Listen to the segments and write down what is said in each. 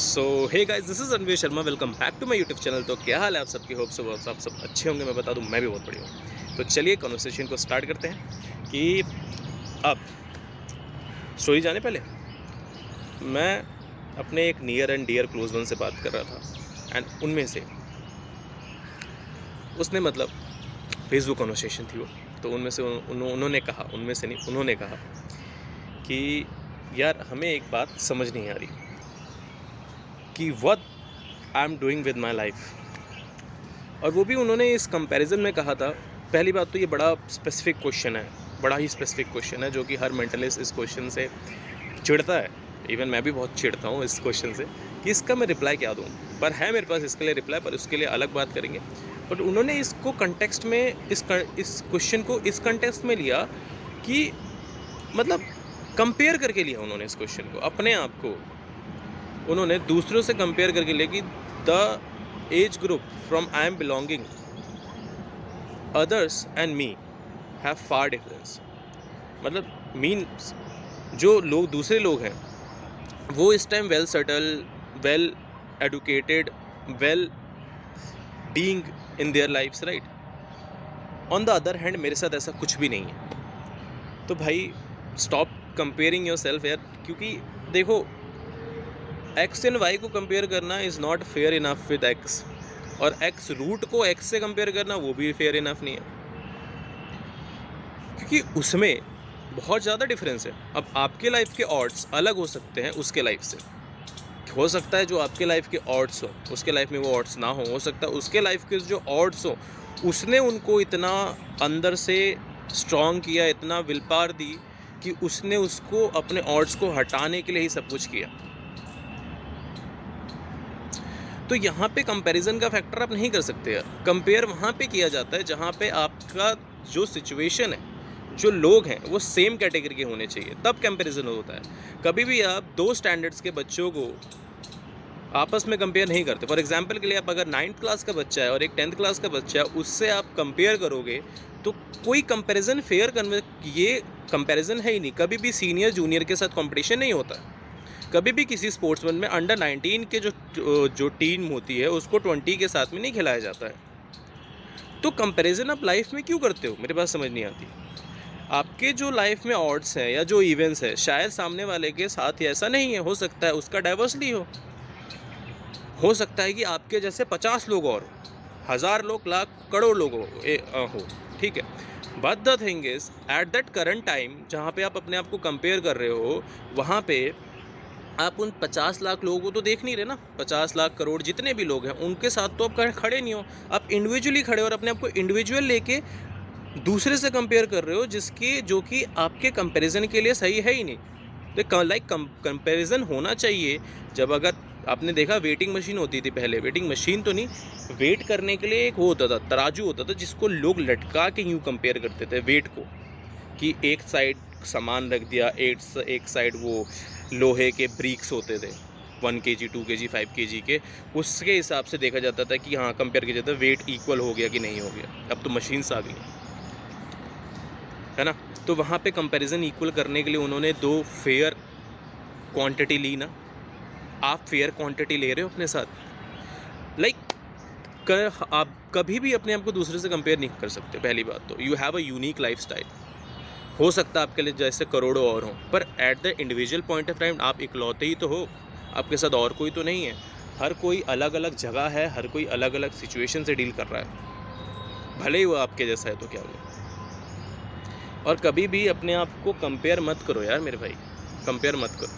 So hey guys, this is Ranveer Sharma. Welcome back to my YouTube channel. तो क्या हाल है आप सबकी? होप सो आप सब अच्छे होंगे। मैं बता दूं, मैं भी बहुत बढ़िया हूँ। तो चलिए कन्वर्सेशन को स्टार्ट करते हैं कि अब स्टोरी जाने पहले मैं अपने एक near and dear close one से बात कर रहा था एंड उनमें से उसने मतलब फेसबुक कन्वर्सेशन थी वो। तो उनमें से उन्होंने कहा, उनमें से नहीं, उन्होंने कहा कि यार हमें एक बात समझ नहीं आ रही कि what I am doing with my life. और वो भी उन्होंने इस कंपैरिजन में कहा था। पहली बात तो ये बड़ा स्पेसिफिक क्वेश्चन है, बड़ा ही स्पेसिफिक क्वेश्चन है, जो कि हर मेंटलिस्ट इस क्वेश्चन से चिढ़ता है। इवन मैं भी बहुत चिढ़ता हूँ इस क्वेश्चन से कि इसका मैं रिप्लाई क्या दूँ। पर है मेरे पास इसके लिए रिप्लाई, पर उसके लिए अलग बात करेंगे। बट उन्होंने इसको कंटेक्स्ट में इस क्वेश्चन को इस कंटेक्स्ट में लिया कि मतलब कंपेयर करके लिया उन्होंने इस क्वेश्चन को, अपने आप को उन्होंने दूसरों से कंपेयर करके लिया कि the age group from I am belonging others and me have far difference. मतलब मीन्स जो लोग दूसरे लोग हैं वो इस time well settle, well educated, well being in their lifes, right. On the other hand मेरे साथ ऐसा कुछ भी नहीं है। तो भाई स्टॉप कंपेयरिंग योर सेल्फ यार, क्योंकि देखो एक्स एंड वाई को कंपेयर करना is not fair enough with x, और एक्स रूट को एक्स से कंपेयर करना वो भी फेयर इनफ नहीं है, क्योंकि उसमें बहुत ज़्यादा डिफरेंस है। अब आपके लाइफ के ऑड्स अलग हो सकते हैं उसके लाइफ से। हो सकता है जो आपके लाइफ के ऑड्स हो उसके लाइफ में वो ऑड्स ना हो सकता है उसके लाइफ के जो ऑड्स हो उसने उनको इतना अंदर से स्ट्रॉन्ग किया, इतना विल पावर दी कि उसने उसको अपने ऑड्स को हटाने के लिए ही सब कुछ किया। तो यहाँ पे कंपैरिजन का फैक्टर आप नहीं कर सकते यार। कंपेयर वहाँ पे किया जाता है जहाँ पे आपका जो सिचुएशन है, जो लोग हैं वो सेम कैटेगरी के होने चाहिए, तब कंपैरिजन होता है। कभी भी आप दो स्टैंडर्ड्स के बच्चों को आपस में कंपेयर नहीं करते। फॉर एग्जांपल के लिए आप अगर 9th क्लास का बच्चा है और एक 10th क्लास का बच्चा है, उससे आप कंपेयर करोगे तो कोई कंपैरिजन ये कंपैरिजन है ही नहीं। कभी भी सीनियर जूनियर के साथ कंपटीशन नहीं होता है। कभी भी किसी स्पोर्ट्समैन में अंडर 19 के जो टीम होती है उसको 20 के साथ में नहीं खिलाया जाता है। तो कंपैरिजन आप लाइफ में क्यों करते हो, मेरे पास समझ नहीं आती। आपके जो लाइफ में ऑड्स हैं या जो इवेंट्स है, शायद सामने वाले के साथ ही ऐसा नहीं है, हो सकता है उसका डाइवर्सली हो सकता है कि आपके जैसे 50 लोग और 1000 लोग, लाख, करोड़ लोग हो, ठीक है। But the thing is at that current time जहाँ पे आप अपने आप को कंपेयर कर रहे हो, वहाँ पे आप उन 50 लाख लोगों को तो देख नहीं रहे ना। 50 लाख, करोड़, जितने भी लोग हैं उनके साथ तो आप खड़े नहीं हो। आप इंडिविजुअली खड़े हो और अपने आप को इंडिविजुअल लेके दूसरे से कंपेयर कर रहे हो, जो कि आपके कंपैरिजन के लिए सही है ही नहीं। तो लाइक कंपैरिजन होना चाहिए जब, अगर आपने देखा वेटिंग मशीन होती थी पहले, वेटिंग मशीन तो नहीं, वेट करने के लिए एक वो होता था, तराजू होता था, जिसको लोग लटका के यूँ कंपेयर करते थे वेट को, कि एक साइड सामान रख दिया, एक साइड वो लोहे के ब्रिक्स होते थे 1 kg, 2 kg, 5 kg के, उसके हिसाब से देखा जाता था कि हाँ कंपेयर किया जाता है वेट इक्वल हो गया कि नहीं हो गया। अब तो मशीन्स आ गई है ना। तो वहाँ पे कंपैरिजन इक्वल करने के लिए उन्होंने दो फेयर क्वांटिटी ली ना। आप फेयर क्वांटिटी ले रहे हो अपने साथ, आप कभी भी अपने आप को दूसरे से कंपेयर नहीं कर सकते। पहली बात तो you have a unique life style. हो सकता है आपके लिए जैसे करोड़ों और हों, पर at the individual point of time आप इकलौते ही तो हो, आपके साथ और कोई तो नहीं है। हर कोई अलग अलग जगह है, हर कोई अलग अलग सिचुएशन से डील कर रहा है, भले ही वो आपके जैसा है तो क्या हुआ। और कभी भी अपने आप को कंपेयर मत करो यार मेरे भाई, कंपेयर मत करो,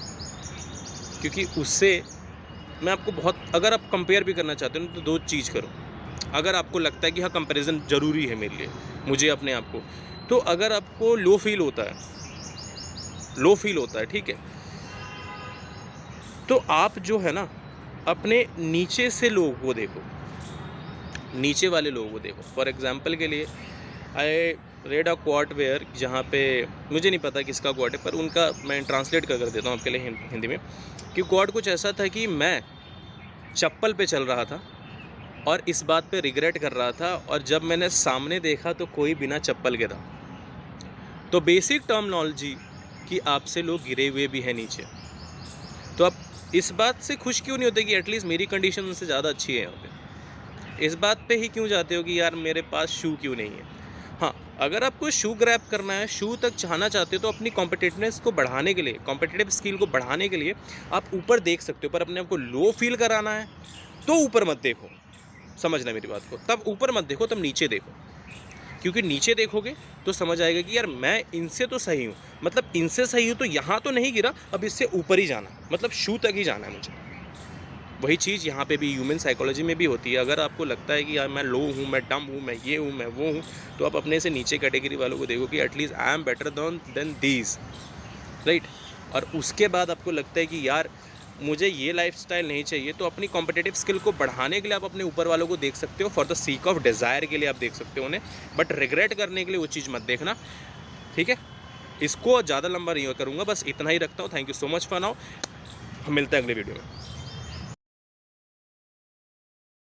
क्योंकि उससे मैं आपको अगर आप कंपेयर भी करना चाहते हो तो दो चीज़ करो। अगर आपको लगता है कि हाँ कंपैरिजन ज़रूरी है मेरे लिए, मुझे अपने आप को, तो अगर आपको लो फील होता है, ठीक है, तो आप जो है ना अपने नीचे से लोगों को देखो, नीचे वाले लोगों को देखो। फॉर एग्जांपल के लिए आई रेड अ क्वाट वेयर, जहाँ पे मुझे नहीं पता किसका क्वाट है, पर उनका मैं ट्रांसलेट कर देता हूँ आपके लिए हिंदी में, कि क्वाट कुछ ऐसा था कि मैं चप्पल पे चल रहा था और इस बात पे रिग्रेट कर रहा था, और जब मैंने सामने देखा तो कोई बिना चप्पल के था। तो बेसिक टर्मिनोलॉजी कि आपसे लोग गिरे हुए भी हैं नीचे। तो आप इस बात से खुश क्यों नहीं होते कि एटलीस्ट मेरी कंडीशन उनसे ज़्यादा अच्छी है यहाँ पे? इस बात पे ही क्यों जाते हो कि यार मेरे पास शू क्यों नहीं है? हाँ, अगर आपको शू ग्रैब करना है, शू तक जाना चाहते हो तो अपनी कॉम्पिटिटिवनेस को बढ़ाने के लिए, कॉम्पिटिटिव स्किल को बढ़ाने के लिए आप ऊपर देख सकते हो, पर अपने आप को लो फील कराना है तो ऊपर मत देखो। समझना मेरी बात को, तब ऊपर मत देखो, तब नीचे देखो, क्योंकि नीचे देखोगे तो समझ आएगा कि यार मैं इनसे तो सही हूँ, मतलब इनसे सही हूँ तो यहाँ तो नहीं गिरा, अब इससे ऊपर ही जाना, मतलब शू तक ही जाना है मुझे। वही चीज़ यहाँ पे भी ह्यूमन साइकोलॉजी में भी होती है। अगर आपको लगता है कि यार मैं लो हूँ, मैं डम हूँ, मैं ये हूँ, मैं वो हूँ, तो आप अपने से नीचे कैटेगरी वालों को देखो कि at least I am better than these, right. और उसके बाद आपको लगता है कि यार मुझे ये लाइफस्टाइल नहीं चाहिए, तो अपनी कॉम्पिटिटिव स्किल को बढ़ाने के लिए आप अपने ऊपर वालों को देख सकते हो, for the seek of desire के लिए आप देख सकते हो उन्हें, बट रिग्रेट करने के लिए वो चीज़ मत देखना, ठीक है। इसको ज़्यादा लंबा नहीं करूँगा, बस इतना ही रखता हूँ। Thank you so much for now, हम मिलते हैं अगले वीडियो में।